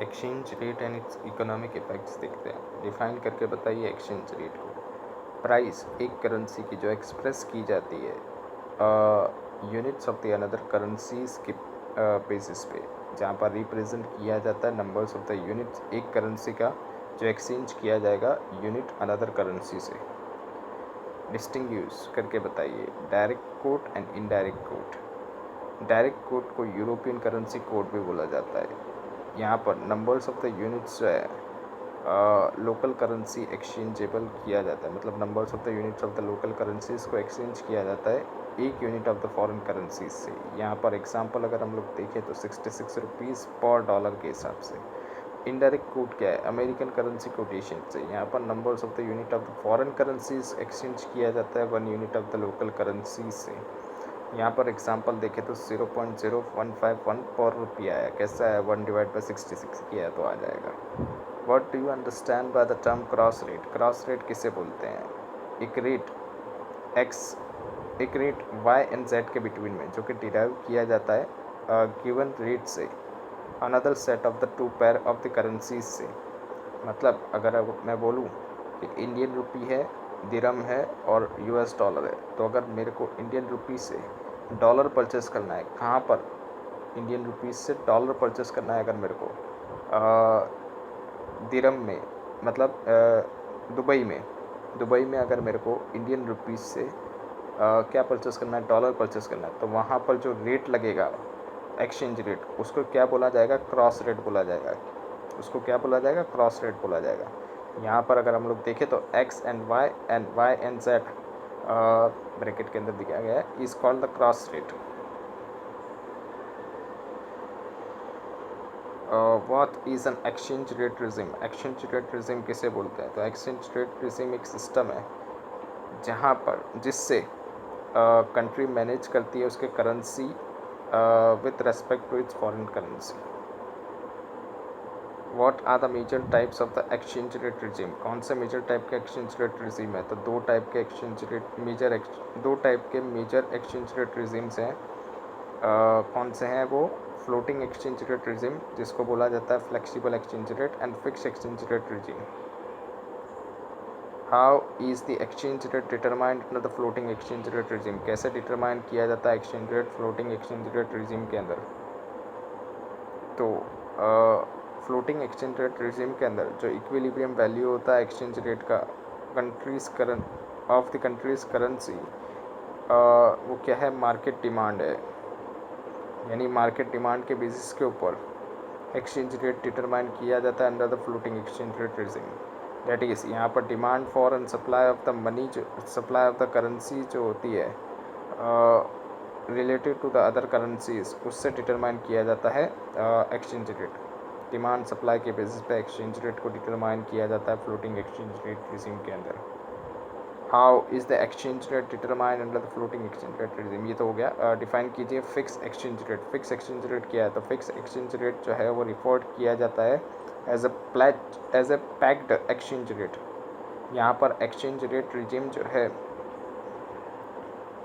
Exchange rate and it's economic effects देखते हैं। Define करके बताइए एक्सचेंज रेट को। प्राइस एक करेंसी की जो एक्सप्रेस की जाती है units of the another currencies के बेसिस पे, जहाँ पर रिप्रेजेंट किया जाता है नंबर्स ऑफ द यूनिट्स एक करेंसी का जो एक्सचेंज किया जाएगा यूनिट अनदर करेंसी से। डिस्टिंग्विश करके बताइए direct code and indirect code. Direct code को यूरोपियन करेंसी कोड भी बोला जाता है। यहाँ पर नंबर्स ऑफ द यूनिट्स जो है लोकल करेंसी एक्सचेंजेबल किया जाता है, मतलब numbers of the units of the local currencies को एक्सचेंज किया जाता है एक unit of the foreign currencies से। यहाँ पर एग्जांपल अगर हम लोग देखें तो 66 रुपीज़ पर डॉलर के हिसाब से। इनडायरेक्ट कोड क्या है? अमेरिकन करेंसी कोटेशन से। यहाँ पर numbers of the unit of the foreign currencies exchange किया जाता है 1 unit of the local currency से। यहाँ पर एग्जांपल देखें तो 0.0151 पर रुपया है। कैसा है? 1/66 किया है तो आ जाएगा। What do you understand by the term cross rate? Cross rate किसे बोलते हैं? एक रेट एक्स एक रेट वाई एंड जेड के बिटवीन में जो कि डिराइव किया जाता है गिवन रेट से another set of the two pair of the currencies से। मतलब अगर मैं बोलूँ कि इंडियन रुपी है, दिरहम है और यूएस डॉलर है, तो अगर मेरे को इंडियन रुपी से डॉलर परचेस करना है, कहाँ पर? इंडियन रुपीज़ से डॉलर परचेस करना है अगर मेरे को दिरहम में, मतलब दुबई में अगर मेरे को इंडियन रुपीज़ से क्या परचेस करना है? डॉलर परचेस करना है, तो वहाँ पर जो रेट लगेगा एक्सचेंज रेट, उसको क्या बोला जाएगा? क्रॉस रेट बोला जाएगा। उसको क्या बोला जाएगा? क्रॉस रेट बोला जाएगा। यहाँ पर अगर हम लोग देखें तो X and Y and Z bracket के अंदर दिखाया गया है, is called the cross rate. What is an exchange rate regime? Exchange rate regime किसे बोलते हैं? तो एक्सचेंज रेट रिजिम एक सिस्टम है जहाँ पर जिससे कंट्री मैनेज करती है उसके currency with respect to its foreign currency. What are the major types of the exchange rate regime? कौन से मेजर टाइप के एक्सचेंज रेट रिजिम है? तो दो टाइप के मेजर एक्सचेंज रेट रिजिम्स हैं। कौन से हैं वो? फ्लोटिंग एक्सचेंज रेट रिजिम, जिसको बोला जाता है flexible exchange rate, and fix exchange rate regime. How is the exchange rate determined under the floating exchange rate regime? कैसे डिटरमाइन किया जाता है exchange rate floating exchange rate regime के अंदर? तो फ्लोटिंग एक्सचेंज रेट रिजिम के अंदर जो इक्विलिब्रियम वैल्यू होता है एक्सचेंज रेट का ऑफ द कंट्रीज करेंसी, वो क्या है? मार्केट डिमांड है। यानी मार्केट डिमांड के बेसिस के ऊपर एक्सचेंज रेट डिटरमाइन किया जाता है under the floating exchange rate regime. That is यहाँ पर demand for and supply of the money, जो सप्लाई ऑफ द करेंसी जो होती है related to the other currencies, उससे डिटरमाइन किया जाता है एक्सचेंज रेट। डिमांड सप्लाई के बेसिस पे एक्सचेंज रेट को डिटरमाइन किया जाता है फ्लोटिंग एक्सचेंज रेट रिजिम के अंदर। How is the exchange rate determine under the floating exchange rate regime? ये तो हो गया। डिफाइन कीजिए fix exchange rate. Fix exchange rate क्या है? तो फिक्स एक्सचेंज रेट जो है वो रिपोर्ट किया जाता है as a pegged exchange rate. यहाँ पर एक्सचेंज रेट रिजिम जो है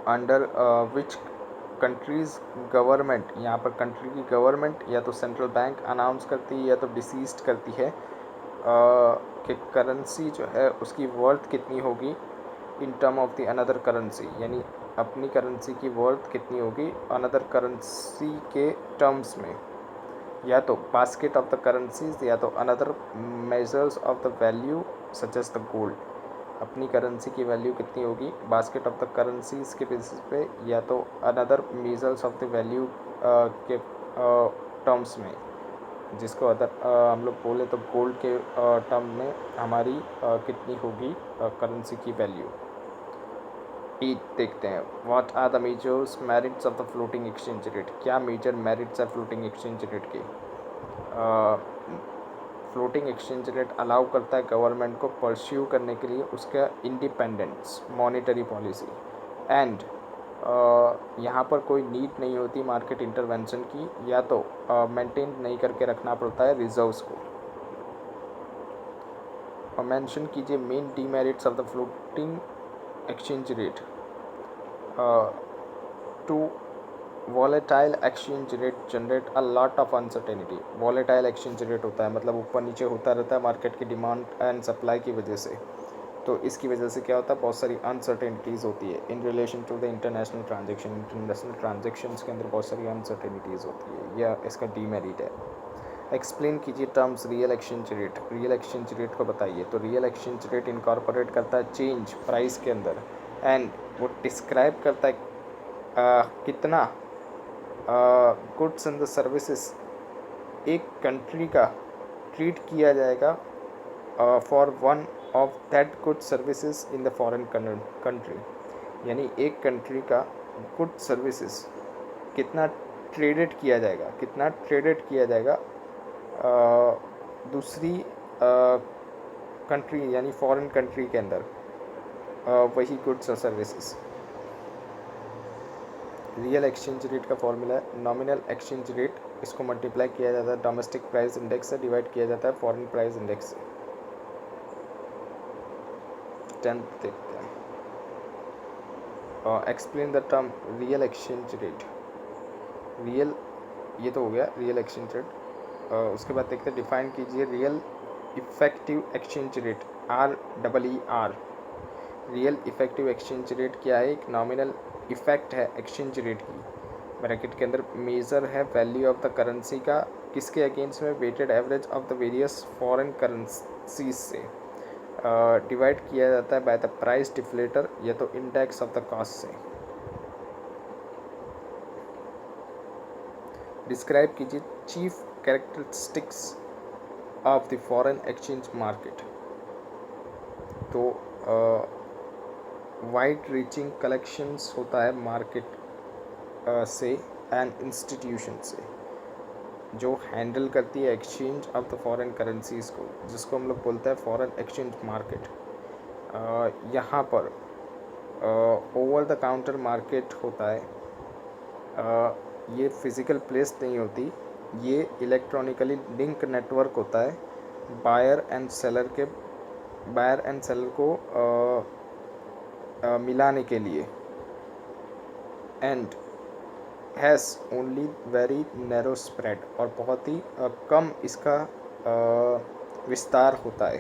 अंडर विच कंट्रीज़ गवर्नमेंट, यहाँ पर कंट्री की गवर्नमेंट या तो सेंट्रल बैंक अनाउंस करती है या तो डिसीज्ड करती है कि करेंसी जो है उसकी वर्थ कितनी होगी in term of the another currency, यानी अपनी करेंसी की वर्थ कितनी होगी अनदर करेंसी के टर्म्स में, या तो बास्केट ऑफ द करेंसीज या तो another measures of the value such as the gold. अपनी करेंसी की वैल्यू कितनी होगी बास्केट ऑफ द करेंसीज के बेसिस पे, या तो another measures of the value के टर्म्स में, जिसको अदर हम लोग बोले तो गोल्ड के टर्म में हमारी कितनी होगी करेंसी की वैल्यू। ई देखते हैं। What are the measures merits of the floating exchange rate? क्या मेजर मेरिट्स है फ्लोटिंग एक्सचेंज रेट के? फ्लोटिंग एक्सचेंज रेट अलाउ करता है गवर्नमेंट को परस्यू करने के लिए उसका इंडिपेंडेंस मॉनेटरी पॉलिसी, एंड यहाँ पर कोई नीड नहीं होती मार्केट इंटरवेंशन की, या तो मेंटेन नहीं करके रखना पड़ता है रिजर्व्स को। और मेंशन कीजिए main demerits of the floating exchange rate. Too volatile exchange rate generate a lot of uncertainty. Volatile exchange rate होता है मतलब ऊपर नीचे होता रहता है मार्केट की डिमांड एंड सप्लाई की वजह से। तो इसकी वजह से क्या होता है, बहुत सारी अनसर्टेनिटीज़ होती है in relation to the international transaction. International transactions के अंदर बहुत सारी अनसर्टेनिटीज़ होती है, यह इसका डीमेरिट है। एक्सप्लेन कीजिए terms real exchange rate. Real exchange rate को बताइए। तो रियल एक्सचेंज रेट इनकॉर्पोरेट करता है चेंज प्राइस के अंदर एंड वो डिस्क्राइब करता है कितना गुड्स एंड द सर्विसेज एक कंट्री का ट्रीट किया जाएगा for one of that good services in the foreign country. यानी एक कंट्री का गुड सर्विसेज कितना ट्रेडेड किया जाएगा, कितना ट्रेडेड किया जाएगा दूसरी कंट्री यानी फॉरेन कंट्री के अंदर वही गुड्स और सर्विसेज। रियल एक्सचेंज रेट का फॉर्मूला है नॉमिनल एक्सचेंज रेट, इसको मल्टीप्लाई किया जाता है डोमेस्टिक प्राइस इंडेक्स से, डिवाइड किया जाता है फॉरेन प्राइस इंडेक्स से। 10th देखते हैं। Explain the term real exchange rate. Real ये तो हो गया रियल एक्सचेंज रेट। उसके बाद देखते हैं डिफाइन कीजिए real effective exchange rate. REER। Real effective exchange rate क्या है, एक नॉमिनल इफेक्ट है एक्सचेंज रेट की, ब्रैकेट के अंदर मेज़र है वैल्यू ऑफ द करेंसी का, किसके अगेंस्ट में, weighted average of the various foreign currencies से, डिवाइड किया जाता है बाय द प्राइस डिफ्लेटर या तो इंडेक्स ऑफ द कॉस्ट से। डिस्क्राइब कीजिए chief characteristics of the foreign exchange market. तो वाइड रीचिंग कलेक्शंस होता है मार्केट से एंड इंस्टीट्यूशन से जो हैंडल करती है exchange of the foreign currencies को, जिसको हम लोग बोलते हैं फॉरेन एक्सचेंज मार्केट। यहाँ पर ओवर द काउंटर मार्केट होता है। ये फिज़िकल प्लेस नहीं होती, ये इलेक्ट्रॉनिकली लिंक नेटवर्क होता है बायर एंड सेलर को मिलाने के लिए and has only very narrow spread, और बहुत ही कम इसका विस्तार होता है।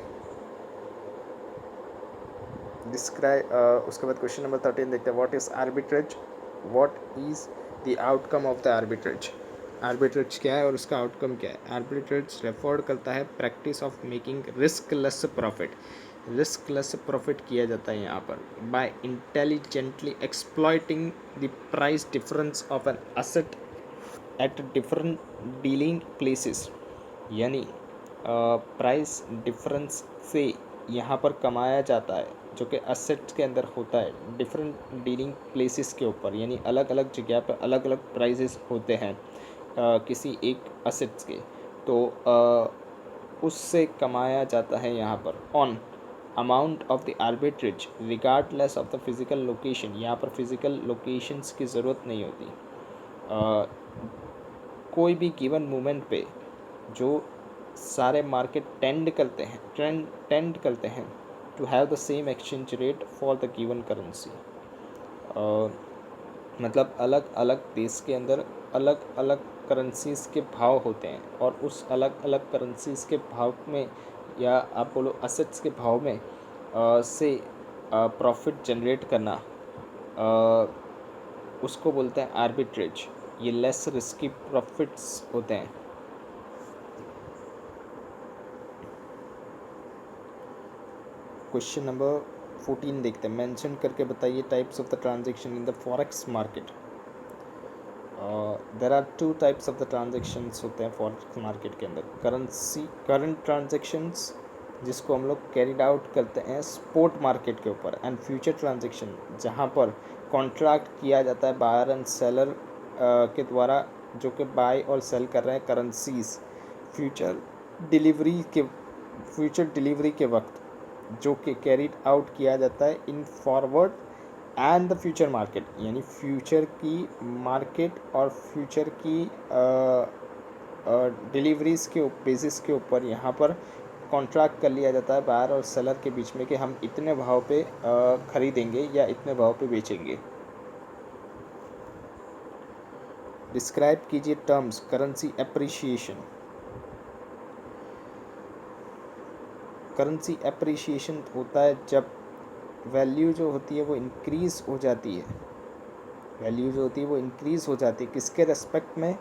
डिस्क्राइब उसके बाद क्वेश्चन नंबर 13 देखते हैं। What is arbitrage, what is the outcome of the arbitrage. Arbitrage क्या है और उसका आउटकम क्या है। आर्बिट्रेज रेफर करता है practice of making riskless profit. Riskless profit किया जाता है यहाँ पर by intelligently exploiting the price difference of an asset at different dealing places. यानी प्राइस डिफरेंस से यहाँ पर कमाया जाता है जो कि असेट्स के अंदर होता है डिफरेंट डीलिंग प्लेसेस के ऊपर, यानी अलग अलग जगह पर अलग अलग प्राइसेस होते हैं किसी एक असेट्स के, तो उससे कमाया जाता है यहाँ पर on amount of the arbitrage regardless of the physical location. यहाँ पर फिज़िकल लोकेशंस की ज़रूरत नहीं होती। कोई भी गिवन मोमेंट पे जो सारे मार्केट टेंड करते हैं to have the same exchange rate for the given currency. मतलब अलग अलग देश के अंदर अलग अलग करेंसीज़ के भाव होते हैं और उस अलग अलग करेंसीज़ के भाव में या आप बोलो असेट्स के भाव में से प्रॉफिट जनरेट करना उसको बोलते हैं आर्बिट्रेज। ये लेस रिस्की प्रॉफिट्स होते हैं। क्वेश्चन नंबर 14 देखते हैं। मेंशन करके बताइए types of the transaction in the forex market. There are 2 types of the transactions होते हैं फॉरेक्स मार्केट के अंदर। करंट ट्रांजैक्शंस जिसको हम लोग कैरिड आउट करते हैं स्पॉट मार्केट के ऊपर, एंड फ्यूचर ट्रांजैक्शन जहाँ पर कॉन्ट्रैक्ट किया जाता है बायर एंड सेलर के द्वारा जो कि बाय और सेल कर रहे हैं करेंसीज फ्यूचर डिलीवरी के वक्त, जो कि कैरिड आउट किया जाता है in forward and the future market. यानी फ्यूचर की मार्केट और फ्यूचर की डिलीवरीज़ के बेसिस के ऊपर यहाँ पर कॉन्ट्रैक्ट कर लिया जाता है बायर और सेलर के बीच में कि हम इतने भाव पे ख़रीदेंगे या इतने भाव पे बेचेंगे। डिस्क्राइब कीजिए terms currency appreciation. Currency appreciation होता है जब वैल्यू जो होती है वो इंक्रीज़ हो जाती है। वैल्यू जो होती है वो इंक्रीज़ हो जाती है किसके रेस्पेक्ट में?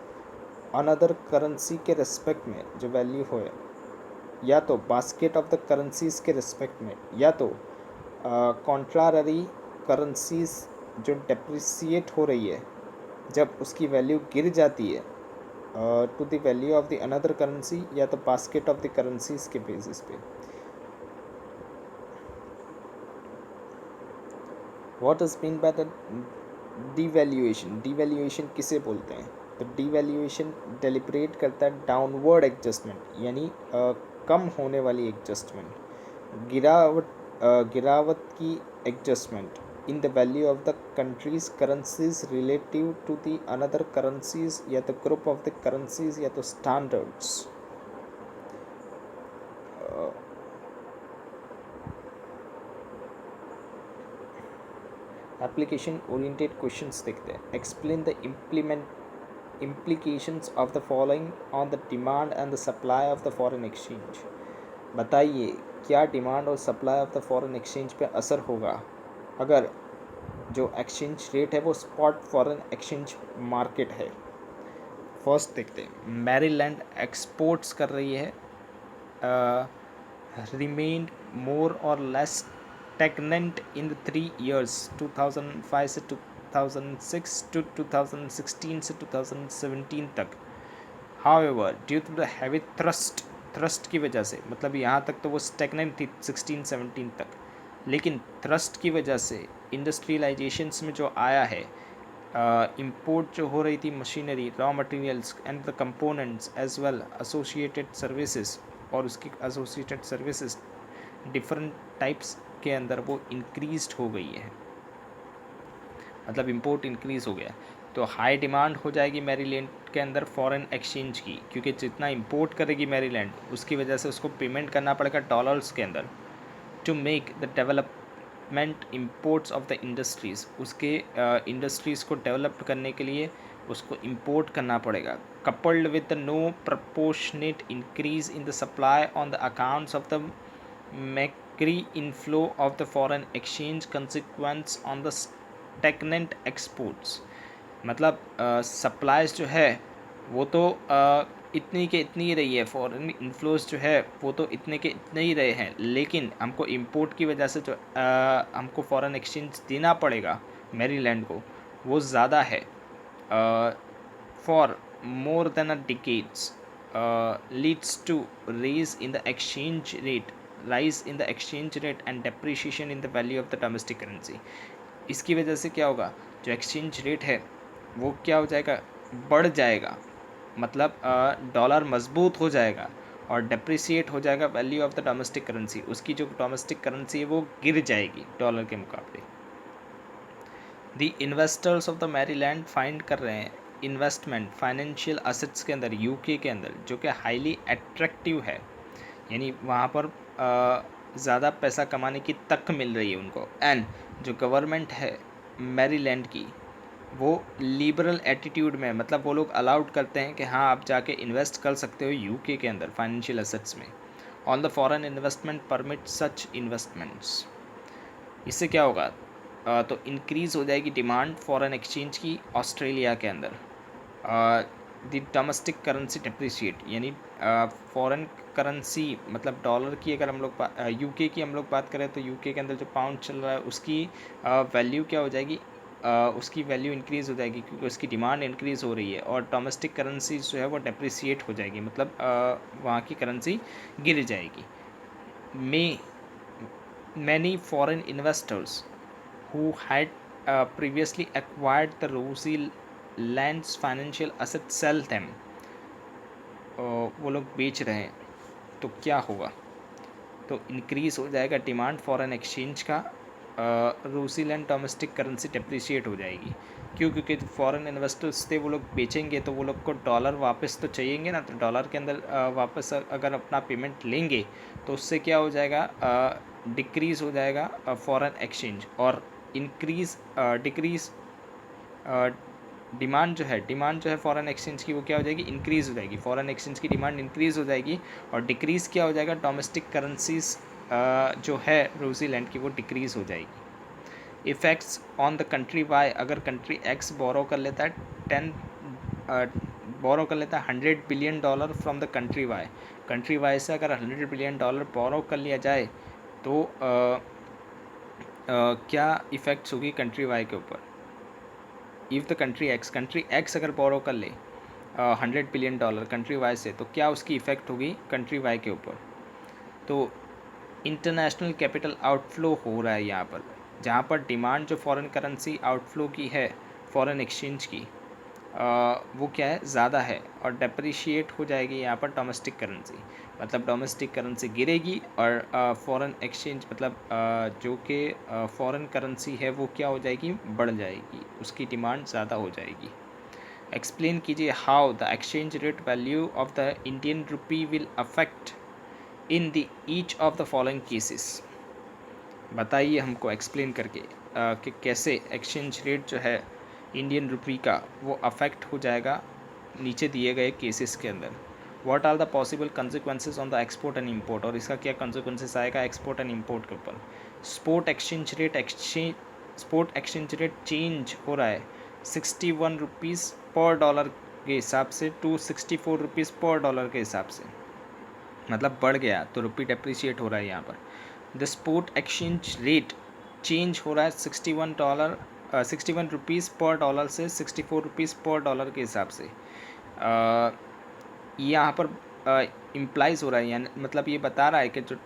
अनदर करेंसी के रेस्पेक्ट में जो वैल्यू हो, या तो बास्केट ऑफ द करेंसीज के रेस्पेक्ट में, या तो कॉन्ट्रारी करेंसीज जो डेप्रिसिएट हो रही है जब उसकी वैल्यू गिर जाती है to the value of the another currency, या तो बास्केट ऑफ द करेंसीज के बेसिस पे। What is mean by the devaluation? Devaluation किसे बोलते हैं? तो डिवैल्यूएशन डेलिब्रेट करता है डाउनवर्ड एडजस्टमेंट, यानी कम होने वाली एडजस्टमेंट, गिरावट की adjustment in the value of the countries currencies relative to the another currencies, या तो ग्रुप ऑफ द करेंसीज, या तो स्टैंडर्ड्स। एप्लीकेशन ओरिएंटेड क्वेश्चंस देखते हैं। Explain the implications of the following on the demand and the supply of the foreign exchange। बताइए क्या demand और supply of the foreign exchange पे असर होगा अगर जो एक्सचेंज रेट है वो स्पॉट फॉरेन एक्सचेंज मार्केट है। फर्स्ट देखते हैं, मैरीलैंड एक्सपोर्ट्स कर रही है, remained more or less stagnant in the 3 years 2005 से 2006 to 2016 से 2017 तक। However, due to the heavy thrust की वजह से, मतलब यहाँ तक तो वो stagnant थी 16-17 तक, लेकिन thrust की वजह से इंडस्ट्रियलाइजेशंस में जो आया है, इंपोर्ट जो हो रही थी machinery, raw materials and the components as well associated services, और उसकी एसोसिएटेड सर्विसेज डिफरेंट टाइप्स के अंदर वो इंक्रीज्ड हो गई है, मतलब इंपोर्ट इंक्रीज़ हो गया। तो हाई डिमांड हो जाएगी मैरीलैंड के अंदर फॉरेन एक्सचेंज की, क्योंकि जितना इंपोर्ट करेगी मैरीलैंड उसकी वजह से उसको पेमेंट करना पड़ेगा डॉलर्स के अंदर। To make the development imports of the industries, उसके इंडस्ट्रीज़ को डेवलप करने के लिए उसको इंपोर्ट करना पड़ेगा। Coupled with the no proportionate increase in the supply on the accounts of the meagre inflow of the foreign exchange consequence on the stagnant exports, मतलब supplies जो है वो तो इतनी के इतनी ही रही है, फॉरेन इन्फ्लोज जो है वो तो इतने के इतने ही रहे हैं, लेकिन हमको इंपोर्ट की वजह से जो हमको फॉरेन एक्सचेंज देना पड़ेगा मैरीलैंड को वो ज़्यादा है। For more than a decades leads to raise in the exchange rate, rise in the exchange rate and depreciation in the value of the domestic currency. इसकी वजह से क्या होगा, जो एक्सचेंज रेट है वो क्या हो जाएगा, बढ़ जाएगा, मतलब डॉलर मजबूत हो जाएगा और डेप्रिसिएट हो जाएगा value of the domestic currency, उसकी जो डोमेस्टिक करेंसी है वो गिर जाएगी डॉलर के मुकाबले। The investors of the Maryland find कर रहे हैं इन्वेस्टमेंट फाइनेंशियल असेट्स के अंदर, यूके के अंदर, जो कि हाईली अट्रैक्टिव है, यानी वहाँ पर ज़्यादा पैसा कमाने की तक मिल रही है उनको। एंड जो गवर्नमेंट है मैरीलैंड की वो लिबरल एटीट्यूड में, मतलब वो लोग अलाउड करते हैं कि हाँ आप जाके इन्वेस्ट कर सकते हो यूके के अंदर फाइनेंशियल एसेट्स में। On the foreign investment permit such investments. इससे क्या होगा, तो इंक्रीज़ हो जाएगी डिमांड फॉरेन एक्सचेंज की ऑस्ट्रेलिया के अंदर। द डोमेस्टिक करेंसी डेप्रिशिएट, यानी फॉरेन करेंसी मतलब डॉलर की अगर हम लोग यूके की हम लोग बात करें तो यूके के अंदर जो पाउंड चल रहा है उसकी वैल्यू क्या हो जाएगी, उसकी वैल्यू इंक्रीज़ हो जाएगी क्योंकि उसकी डिमांड इंक्रीज़ हो रही है, और डोमेस्टिक करेंसी जो है वो डेप्रिसिएट हो जाएगी, मतलब वहाँ की करेंसी गिर जाएगी। Many foreign investors who had previously acquired the Rosie Land's financial assets sell them, वो लोग बेच रहे हैं, तो क्या होगा, तो इंक्रीज़ हो जाएगा डिमांड फॉरेन एक्सचेंज का, रूसी लैंड डोमेस्टिक करेंसी डेप्रिशिएट हो जाएगी। क्यों, क्योंकि फॉरेन इन्वेस्टर्स थे वो लोग बेचेंगे तो वो लोग को डॉलर वापस तो चाहिएंगे ना, तो डॉलर के अंदर वापस अगर अपना पेमेंट लेंगे तो उससे क्या हो जाएगा, डिक्रीज़ हो जाएगा फॉरेन एक्सचेंज, और इंक्रीज़ डिक्रीज़ डिमांड जो है फॉरेन एक्सचेंज की वो क्या हो जाएगी, इंक्रीज़ हो जाएगी। फॉरेन एक्सचेंज की डिमांड इंक्रीज़ हो जाएगी और डिक्रीज़ क्या हो जाएगा, डोमेस्टिक करेंसीज जो है न्यूजीलैंड की वो डिक्रीज़ हो जाएगी। Effects on the country Y, अगर कंट्री एक्स बोरो कर लेता है 100 billion dollar from the country Y, country Y से अगर 100 बिलियन डॉलर बोरो कर लिया जाए तो क्या इफ़ेक्ट्स होगी कंट्री वाई के ऊपर। इफ़ द कंट्री एक्स अगर बोरो कर ले 100 बिलियन डॉलर कंट्री वाई से, तो क्या उसकी इफ़ेक्ट होगी कंट्री वाई के ऊपर। तो इंटरनेशनल कैपिटल आउटफ्लो हो रहा है यहाँ पर, जहाँ पर डिमांड जो फॉरेन करेंसी आउटफ्लो की है फॉरेन एक्सचेंज की, वो क्या है, ज़्यादा है और डेप्रिशिएट हो जाएगी यहाँ पर डोमेस्टिक करेंसी। मतलब डोमेस्टिक करेंसी गिरेगी और फॉरेन एक्सचेंज मतलब जो कि फॉरेन करेंसी है वो क्या हो जाएगी, बढ़ जाएगी, उसकी डिमांड ज़्यादा हो जाएगी। एक्सप्लेन कीजिए how the exchange rate value of the Indian rupee will affect in the each of the following cases. बताइए हमको एक्सप्लेन करके कि कैसे एक्सचेंज रेट जो है इंडियन रुपी का वो अफेक्ट हो जाएगा नीचे दिए गए केसेस के अंदर। What are the possible consequences on the export and import, और इसका क्या कंसिक्वेंसेस आएगा एक्सपोर्ट एंड इंपोर्ट के ऊपर। स्पोर्ट एक्सचेंज रेट चेंज हो रहा है 61 रुपीज़ पर डॉलर के हिसाब से टू 64 रुपीज़ पर डॉलर के हिसाब से, मतलब बढ़ गया तो रुपी डेप्रिशिएट हो रहा है यहाँ पर। The sport exchange rate change हो रहा है 61 रुपीज़ पर डॉलर से 64 रुपीज़ पर डॉलर के हिसाब से। यहाँ पर इम्प्लाइज हो रहा है, यानी मतलब ये बता रहा है कि जो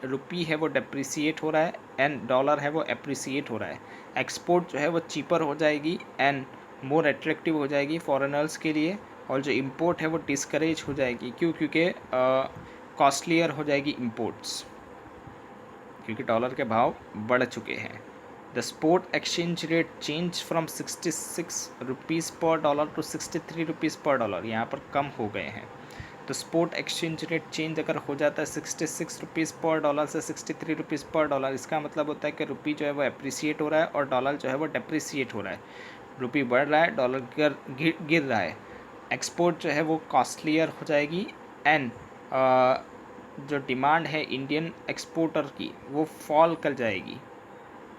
रुपी है वो डेप्रिसिएट हो रहा है एंड डॉलर है वो एप्रिसिएट हो रहा है। एक्सपोर्ट जो है वो चीपर हो जाएगी एंड मोर अट्रैक्टिव हो जाएगी फॉरेनर्स के लिए, और जो इंपोर्ट है वो डिस्करेज हो जाएगी। क्यों? क्योंकि कॉस्टलियर हो जाएगी इंपोर्ट्स, क्योंकि डॉलर के भाव बढ़ चुके हैं। The sport exchange rate change from 66 rupees पर डॉलर टू 63 रुपीज़ पर डॉलर, यहाँ पर कम हो गए हैं। तो स्पोर्ट एक्सचेंज रेट चेंज अगर हो जाता है 66 रुपीज़ पर डॉलर से 63 रुपीज़ पर डॉलर, इसका मतलब होता है कि रुपी जो है वो एप्रिसिएट हो रहा है और डॉलर जो है वो डेप्रिसिएट हो रहा है। रुपी बढ़ रहा है, डॉलर गिर रहा है। एक्सपोर्ट जो है वो कॉस्टलियर हो जाएगी एंड जो डिमांड है इंडियन एक्सपोर्टर की वो फॉल कर जाएगी।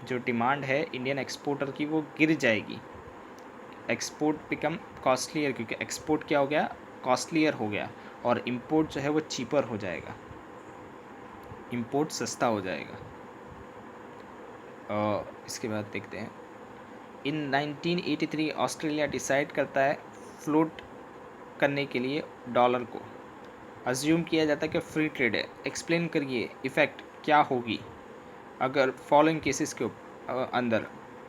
जो डिमांड है इंडियन एक्सपोर्टर की वो गिर जाएगी। एक्सपोर्ट बिकम कॉस्टलियर, क्योंकि एक्सपोर्ट क्या हो गया, कॉस्टलियर हो गया, और इंपोर्ट जो है वो चीपर हो जाएगा, इंपोर्ट सस्ता हो जाएगा। इसके बाद देखते हैं, इन 1983 ऑस्ट्रेलिया डिसाइड करता है फ्लोट करने के लिए डॉलर को। अज्यूम किया जाता है कि फ्री ट्रेड है। एक्सप्लेन करिए इफ़ेक्ट क्या होगी अगर फॉलोइंग केसेस के अंदर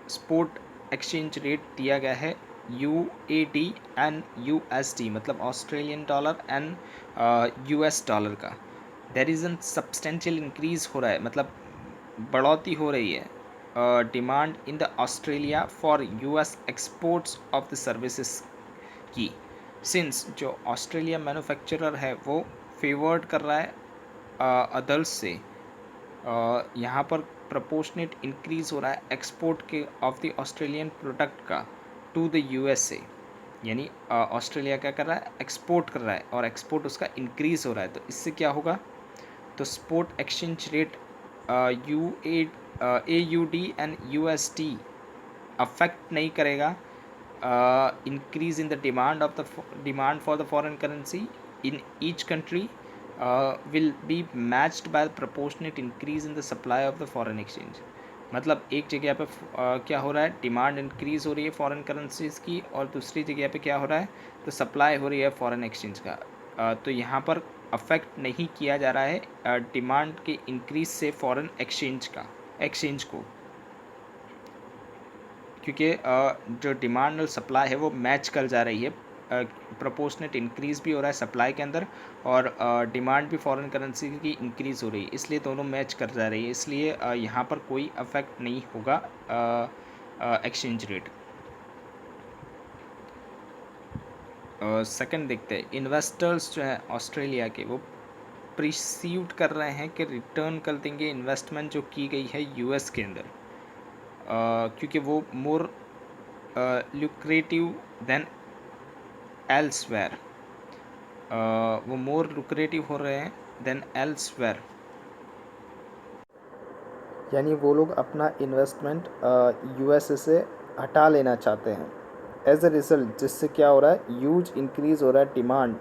स्पोर्ट एक्सचेंज रेट दिया गया है UAD एंड USD, मतलब Australian dollar and US dollar का। There is an substantial increase हो रहा है, मतलब बढ़ोतरी हो रही है demand in the Australia for US exports of the services की, सिंस जो ऑस्ट्रेलिया मैन्युफैक्चरर है वो फेवर्ड कर रहा है अदर्स से। यहाँ पर प्रपोर्शनेट इंक्रीज़ हो रहा है एक्सपोर्ट के ऑफ द ऑस्ट्रेलियन प्रोडक्ट का टू द USA, यानी ऑस्ट्रेलिया क्या कर रहा है, एक्सपोर्ट कर रहा है और एक्सपोर्ट उसका इंक्रीज़ हो रहा है। तो इससे क्या होगा, तो sport exchange rate AUD and USD affect नहीं करेगा increase in the demand for the foreign currency in each country will be matched by the proportionate increase in the supply of the foreign exchange। मतलब एक जगह पे क्या हो रहा है, डिमांड इंक्रीज हो रही है फॉरेन करेंसीज की, और दूसरी जगह पे क्या हो रहा है, तो सप्लाई हो रही है फॉरेन एक्सचेंज का। तो यहाँ पर अफेक्ट नहीं किया जा रहा है डिमांड के इंक्रीज से फॉरेन एक्सचेंज को, क्योंकि जो डिमांड और सप्लाई है वो मैच कर जा रही है। प्रोपोर्शनेट इंक्रीज़ भी हो रहा है सप्लाई के अंदर और डिमांड भी फॉरेन करेंसी की इंक्रीज़ हो रही है, इसलिए दोनों मैच कर जा रही है, इसलिए यहाँ पर कोई अफेक्ट नहीं होगा एक्सचेंज रेट। सेकंड देखते हैं, इन्वेस्टर्स जो हैं ऑस्ट्रेलिया के वो प्रिसीव्ड कर रहे हैं कि रिटर्न कर देंगे इन्वेस्टमेंट जो की गई है US के अंदर, क्योंकि वो मोर lucrative than elsewhere, वो मोर लुक्रेटिव हो रहे हैं देन एल्सवेयर, यानी वो लोग अपना इन्वेस्टमेंट यूएसए से हटा लेना चाहते हैं। एज अ रिजल्ट जिससे क्या हो रहा है, ह्यूज इंक्रीज हो रहा है demand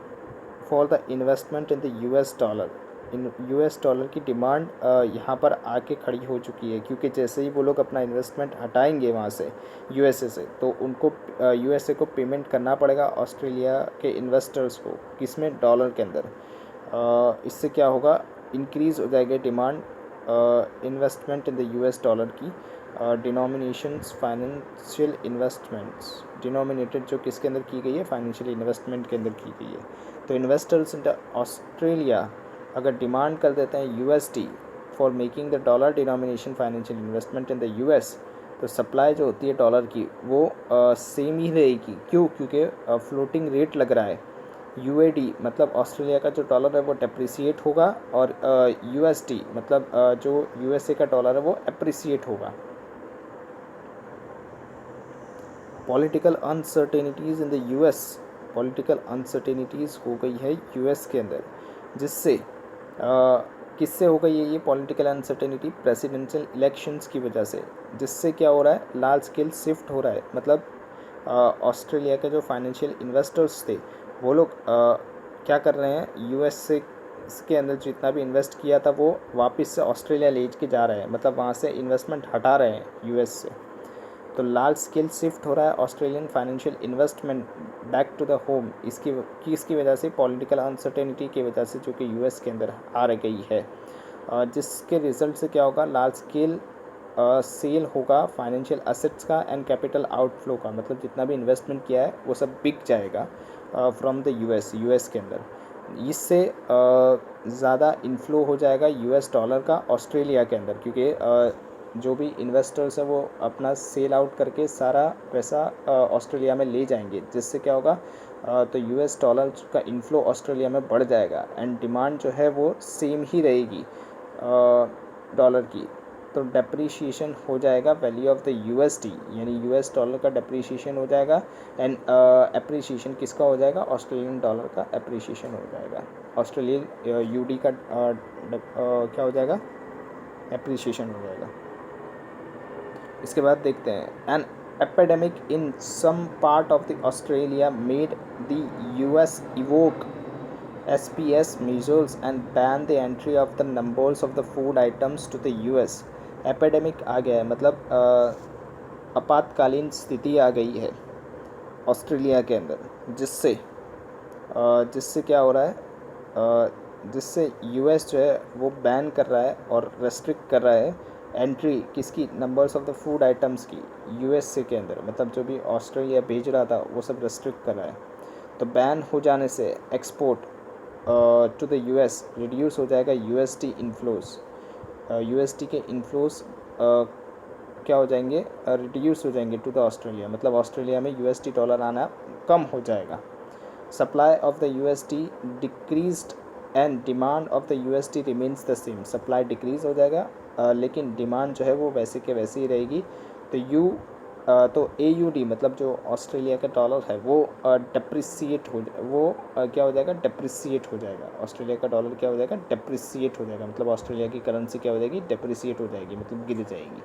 for the investment in the US dollar. In US dollar की डिमांड यहाँ पर आके खड़ी हो चुकी है, क्योंकि जैसे ही वो लोग अपना इन्वेस्टमेंट हटाएंगे वहाँ से यूएसए से, तो उनको यूएसए को पेमेंट करना पड़ेगा ऑस्ट्रेलिया के इन्वेस्टर्स को, किसमें, डॉलर के अंदर। इससे क्या होगा, इंक्रीज़ हो जाएगी demand investment in the US dollar की। डिनोमिनेशंस फाइनेंशियल इन्वेस्टमेंट्स, डिनोमिनेटेड जो किसके अंदर की गई है, फाइनेंशियल इन्वेस्टमेंट के अंदर की गई है। तो इन्वेस्टर्स इन ऑस्ट्रेलिया अगर डिमांड कर देते हैं USD for making the dollar denomination financial investment in the US, तो सप्लाई जो होती है डॉलर की वो सेम ही रहेगी। क्यों? क्योंकि फ्लोटिंग रेट लग रहा है। यूएडी मतलब ऑस्ट्रेलिया का जो डॉलर है वो डेप्रिसिएट होगा, और यूएसडी मतलब जो यूएसए का डॉलर है वो एप्रिसिएट होगा। Political uncertainties in the US, political uncertainties हो गई है यूएस के अंदर, जिससे किससे हो गई है ये पॉलिटिकल अनसर्टेनिटी, प्रेसिडेंशियल इलेक्शंस की वजह से, जिससे क्या हो रहा है, लार्ज स्केल शिफ्ट हो रहा है। मतलब ऑस्ट्रेलिया के जो फाइनेंशियल इन्वेस्टर्स थे वो लोग क्या कर रहे हैं, यूएस से के अंदर जितना भी इन्वेस्ट किया था वो वापस से ऑस्ट्रेलिया ले के जा रहे हैं, मतलब वहाँ से इन्वेस्टमेंट हटा रहे हैं यूएस से। तो लार्ज स्केल शिफ्ट हो रहा है Australian financial investment back to the home, इसकी वजह से, पॉलिटिकल अनसर्टेनिटी की वजह से, जो कि यूएस के अंदर आ गई है, जिसके रिजल्ट से क्या होगा, लार्ज स्केल सेल होगा फाइनेंशियल असेट्स का एंड कैपिटल आउटफ्लो का, मतलब जितना भी इन्वेस्टमेंट किया है वो सब बिक जाएगा फ्रॉम द यूएस के अंदर। इससे ज़्यादा इन्फ्लो हो जाएगा यूएस डॉलर का ऑस्ट्रेलिया के अंदर, क्योंकि जो भी इन्वेस्टर्स हैं वो अपना सेल आउट करके सारा पैसा ऑस्ट्रेलिया में ले जाएंगे, जिससे क्या होगा, तो यूएस डॉलर का इन्फ्लो ऑस्ट्रेलिया में बढ़ जाएगा एंड डिमांड जो है वो सेम ही रहेगी डॉलर की। तो डेप्रीशिएशन हो जाएगा वैल्यू ऑफ द यूएसडी, यानी यूएस डॉलर का डेप्रीशिएशन हो जाएगा एंड एप्रीशिएशन किसका हो जाएगा, ऑस्ट्रेलियन डॉलर का एप्रीशिएशन हो जाएगा। ऑस्ट्रेलियन यूडी का क्या हो जाएगा, एप्रीशिएशन हो जाएगा। इसके बाद देखते हैं, an epidemic in some part of the Australia made the US evoke SPS measures and ban the entry of the numbers of the food items to the US। Epidemic आ गया है, मतलब आपातकालीन स्थिति आ गई है ऑस्ट्रेलिया के अंदर, जिससे क्या हो रहा है, जिससे यूएस जो है वो बैन कर रहा है और रेस्ट्रिक्ट कर रहा है एंट्री किसकी, numbers of the food items की यूएसए के अंदर, मतलब जो भी ऑस्ट्रेलिया भेज रहा था वो सब रेस्ट्रिक्ट कर रहा है। तो बैन हो जाने से export to the US reduce हो जाएगा, यूएसडी इन्फ्लोज, यूएसडी के इन्फ्लोज क्या हो जाएंगे, रिड्यूस हो जाएंगे टू द ऑस्ट्रेलिया, मतलब ऑस्ट्रेलिया में यूएसडी डॉलर आना कम हो जाएगा। Supply of the USD decreased and demand of the USD remains the same, supply decrease हो जाएगा लेकिन डिमांड जो है वो वैसे के वैसे ही रहेगी। तो AUD मतलब जो ऑस्ट्रेलिया का डॉलर है वो डेप्रिसिएट हो, वो क्या हो जाएगा, डेप्रिसिएट हो जाएगा। ऑस्ट्रेलिया का डॉलर क्या हो जाएगा, डेप्रिसिएट हो जाएगा, मतलब ऑस्ट्रेलिया की करेंसी क्या हो जाएगी, डेप्रिसिएट हो जाएगी, मतलब गिर जाएगी।